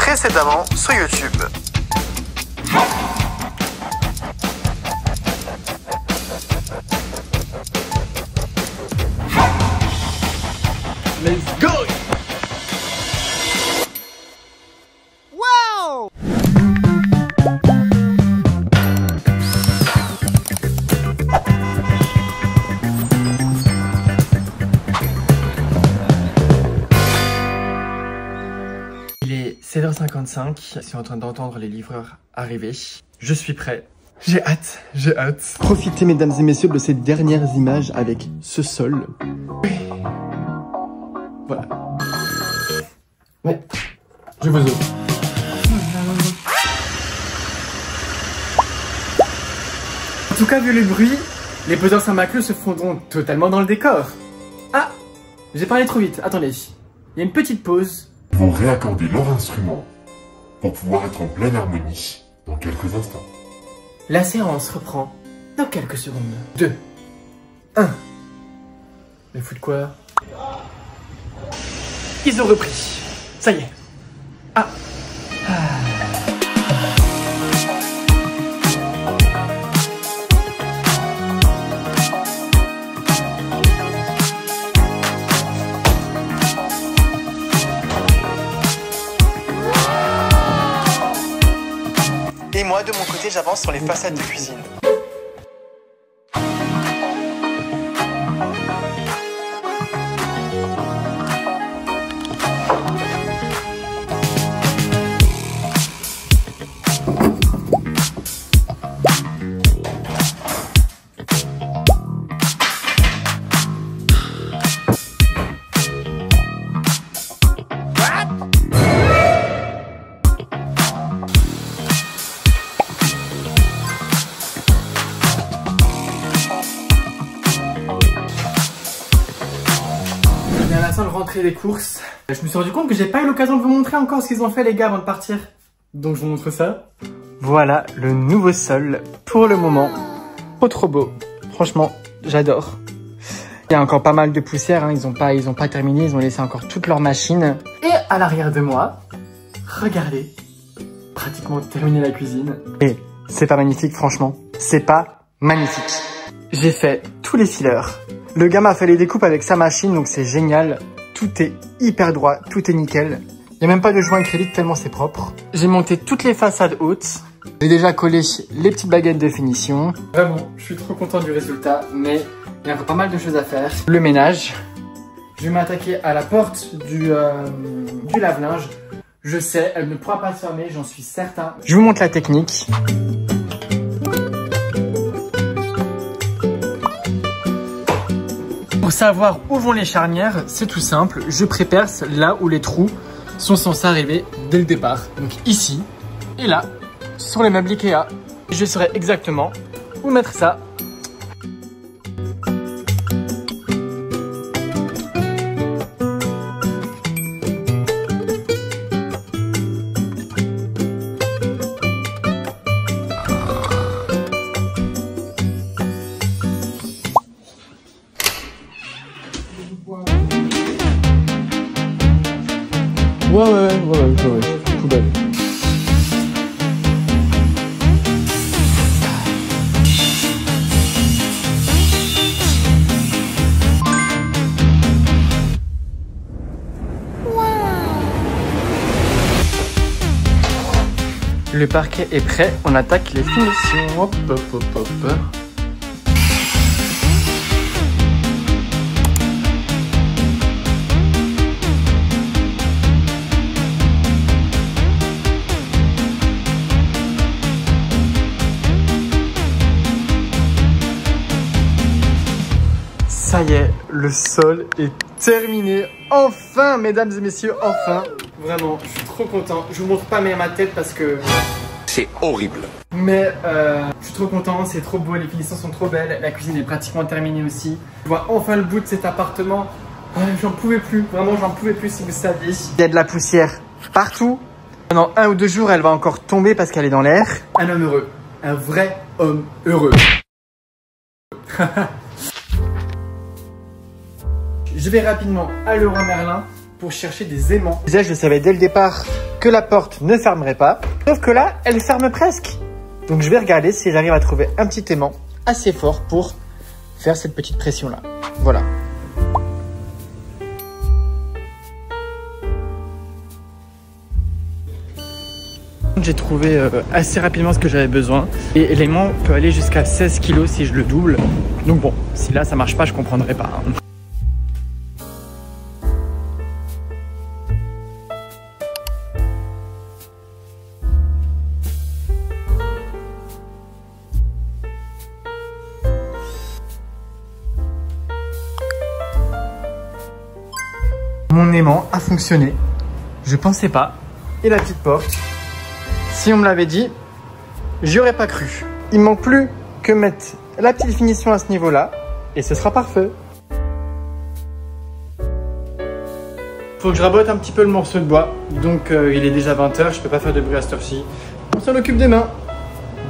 précédemment sur YouTube. Let's go! Wow! Il est 7h55, je suis en train d'entendre les livreurs arriver. Je suis prêt. J'ai hâte, j'ai hâte. Profitez mesdames et messieurs de ces dernières images avec ce sol. Voilà. Ouais, je vous ouvre. En tout cas, vu le bruit, les peseurs Saint-Maclou se fondront totalement dans le décor. Ah, j'ai parlé trop vite, attendez. Il y a une petite pause. Ils vont réaccorder leur instrument pour pouvoir être en pleine harmonie dans quelques instants. La séance reprend dans quelques secondes. 2, 1. Mais foutent quoi? Ils ont repris. Ça y est. Ah. Et moi, de mon côté, j'avance sur les façades de cuisine. À la seule rentrée des courses, je me suis rendu compte que j'ai pas eu l'occasion de vous montrer encore ce qu'ils ont fait les gars avant de partir. Donc je vous montre ça. Voilà le nouveau sol pour le moment. Trop beau. Franchement, j'adore. Il y a encore pas mal de poussière, hein. Ils ont pas terminé, ils ont laissé encore toutes leurs machines. Et à l'arrière de moi, regardez, pratiquement terminé la cuisine. Et c'est pas magnifique franchement, c'est pas magnifique. J'ai fait tous les fillers. Le gars m'a fait les découpes avec sa machine, donc c'est génial. Tout est hyper droit, tout est nickel. Il n'y a même pas de joint acrylique tellement c'est propre. J'ai monté toutes les façades hautes. J'ai déjà collé les petites baguettes de finition. Vraiment, je suis trop content du résultat, mais il y a encore pas mal de choses à faire. Le ménage. Je vais m'attaquer à la porte du lave-linge. Je sais, elle ne pourra pas se fermer, j'en suis certain. Je vous montre la technique. Pour savoir où vont les charnières, c'est tout simple. Je préperce là où les trous sont censés arriver dès le départ. Donc ici et là, sur les meubles Ikea. Je saurai exactement où mettre ça. Ouais, poubelle. Le parquet est prêt, on attaque les finitions. Hop, hop, hop, hop. Ça y est, le sol est terminé. Enfin, mesdames et messieurs, enfin. Vraiment, je suis trop content. Je vous montre pas ma tête parce que... C'est horrible. Mais je suis trop content, c'est trop beau, les finitions sont trop belles. La cuisine est pratiquement terminée aussi. Je vois enfin le bout de cet appartement. J'en pouvais plus, vraiment j'en pouvais plus si vous saviez. Il y a de la poussière partout. Pendant 1 ou 2 jours, elle va encore tomber parce qu'elle est dans l'air. Un homme heureux, un vrai homme heureux. Je vais rapidement à Leroy Merlin pour chercher des aimants. Déjà, je savais dès le départ que que la porte ne fermerait pas. Sauf que là, elle ferme presque. Donc je vais regarder si j'arrive à trouver un petit aimant assez fort pour faire cette petite pression là. Voilà. J'ai trouvé assez rapidement ce que j'avais besoin. Et l'aimant peut aller jusqu'à 16 kg si je le double. Donc bon, si là ça marche pas, je comprendrai pas. Hein. Mon aimant a fonctionné. Je pensais pas. Et la petite porte. Si on me l'avait dit, j'y aurais pas cru. Il manque plus que mettre la petite finition à ce niveau-là et ce sera parfait. Faut que je rabote un petit peu le morceau de bois. Donc il est déjà 20 h, je peux pas faire de bruit à cette heure-ci. On s'en occupe demain.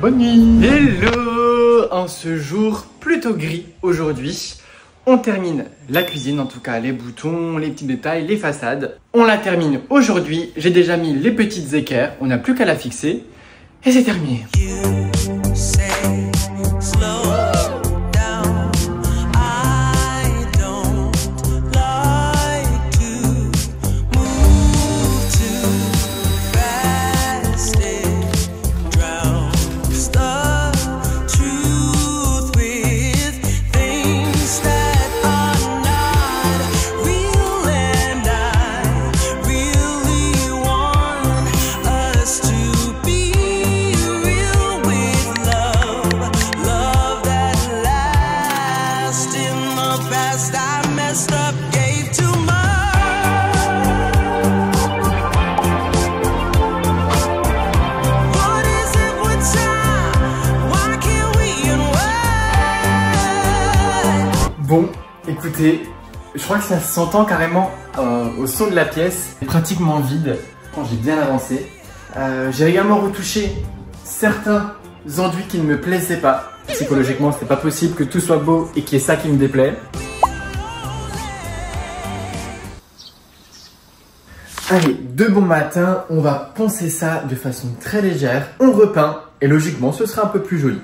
Bonne nuit. Hello. En ce jour plutôt gris aujourd'hui, on termine la cuisine, en tout cas les boutons, les petits détails, les façades. On la termine aujourd'hui. J'ai déjà mis les petites équerres. On n'a plus qu'à la fixer. Et c'est terminé. Bon, écoutez, je crois que ça s'entend carrément au son de la pièce, pratiquement vide. J'ai bien avancé. J'ai également retouché certains enduits qui ne me plaisaient pas. Psychologiquement, c'était pas possible que tout soit beau et qu'il y ait ça qui me déplaît. Allez, de bon matin, on va poncer ça de façon très légère. On repeint et logiquement, ce sera un peu plus joli.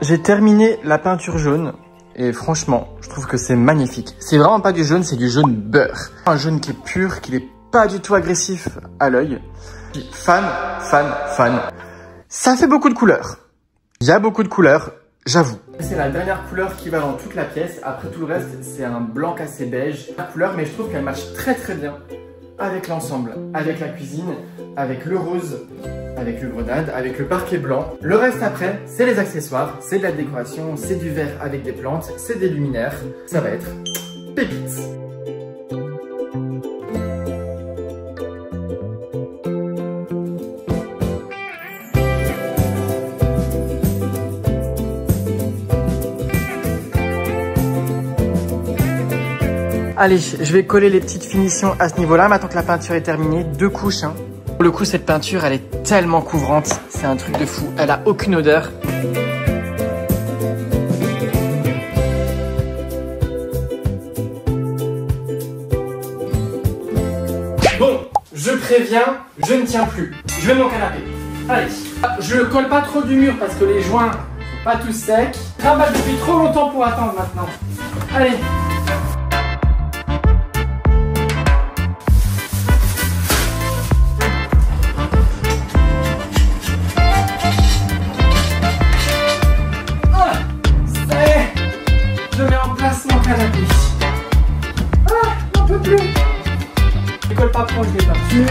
J'ai terminé la peinture jaune et franchement, je trouve que c'est magnifique. C'est vraiment pas du jaune, c'est du jaune beurre. Un jaune qui est pur, qui n'est pas du tout agressif à l'œil. Fan. Ça fait beaucoup de couleurs. Il y a beaucoup de couleurs, j'avoue. C'est la dernière couleur qui va dans toute la pièce. Après tout le reste, c'est un blanc cassé beige. La couleur, mais je trouve qu'elle marche très bien avec l'ensemble, avec la cuisine, avec le rose, avec le grenade, avec le parquet blanc. Le reste après, c'est les accessoires, c'est de la décoration, c'est du verre avec des plantes, c'est des luminaires. Ça va être pépites. Allez, je vais coller les petites finitions à ce niveau-là, maintenant que la peinture est terminée. 2 couches. Hein. Pour le coup, cette peinture, elle est tellement couvrante. C'est un truc de fou. Elle a aucune odeur. Bon, je préviens, je ne tiens plus. Je vais mon canapé. Allez. Je ne colle pas trop du mur parce que les joints sont pas tous secs. Je travaille depuis trop longtemps pour attendre maintenant. Allez. continue.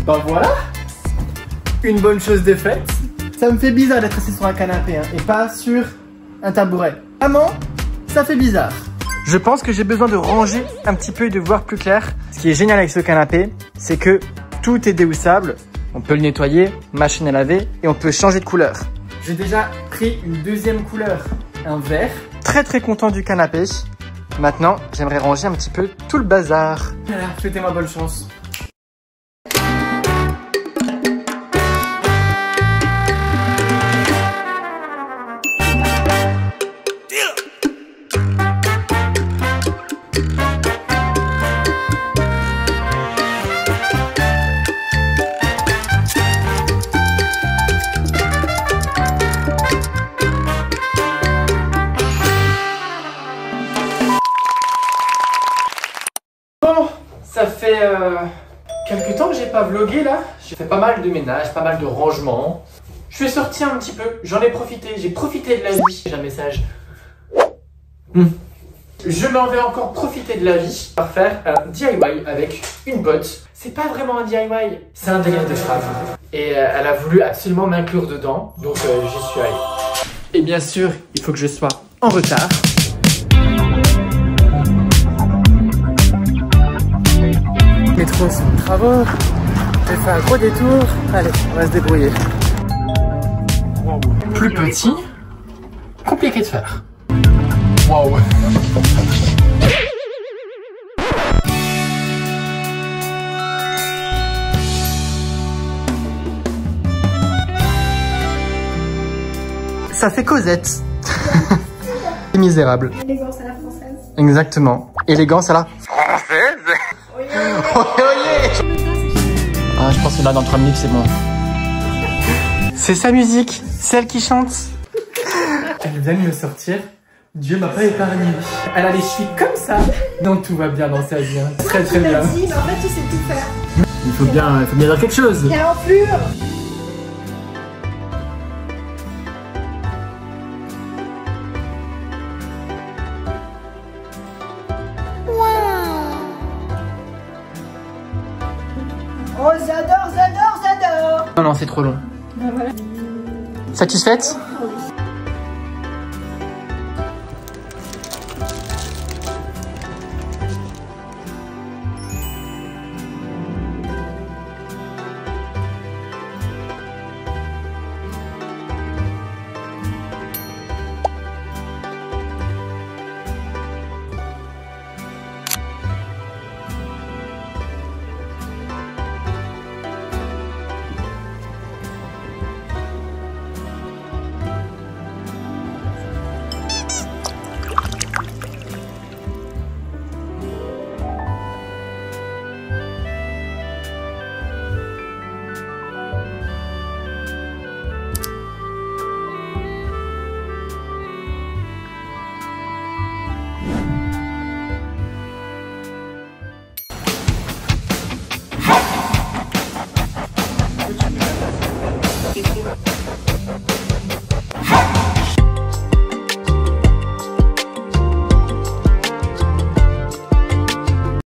Ben voilà, une bonne chose de faite. Ça me fait bizarre d'être assis sur un canapé hein, et pas sur un tabouret. Vraiment, ça fait bizarre. Je pense que j'ai besoin de ranger un petit peu et de voir plus clair. Ce qui est génial avec ce canapé, c'est que tout est déhoussable. On peut le nettoyer, machine à laver et on peut changer de couleur. J'ai déjà pris une deuxième couleur, un vert. Très content du canapé. Maintenant, j'aimerais ranger un petit peu tout le bazar. Voilà, souhaitez-moi bonne chance. Bon, ça fait quelques temps que j'ai pas vlogué là. J'ai fait pas mal de ménage, pas mal de rangement. Je suis sorti un petit peu, j'en ai profité, j'ai profité de la vie. J'ai un message. Je m'en vais encore profiter de la vie par faire un DIY avec une pote. C'est pas vraiment un DIY, c'est un délire de femme. Et elle a voulu absolument m'inclure dedans, donc j'y suis allé. Et bien sûr, il faut que je sois en retard. Métro sur les travaux, j'ai fait un gros détour, allez, on va se débrouiller. Plus petit, compliqué de faire. Waouh. Ça fait Cosette. Misérable. Élégance à la française. Exactement. Élégance à la française. Ah, je pense que là, dans 3 minutes, c'est bon. C'est sa musique, celle qui chante. Elle vient de me sortir. Dieu m'a pas épargné. Elle a les chevilles comme ça. Donc tout va bien dans sa vie. Hein. Très bien. Mais en fait, tu sais tout faire. Il faut bien dire quelque chose. Quelle enflure! Oh, j'adore! Non, c'est trop long. Ben voilà. Satisfaite?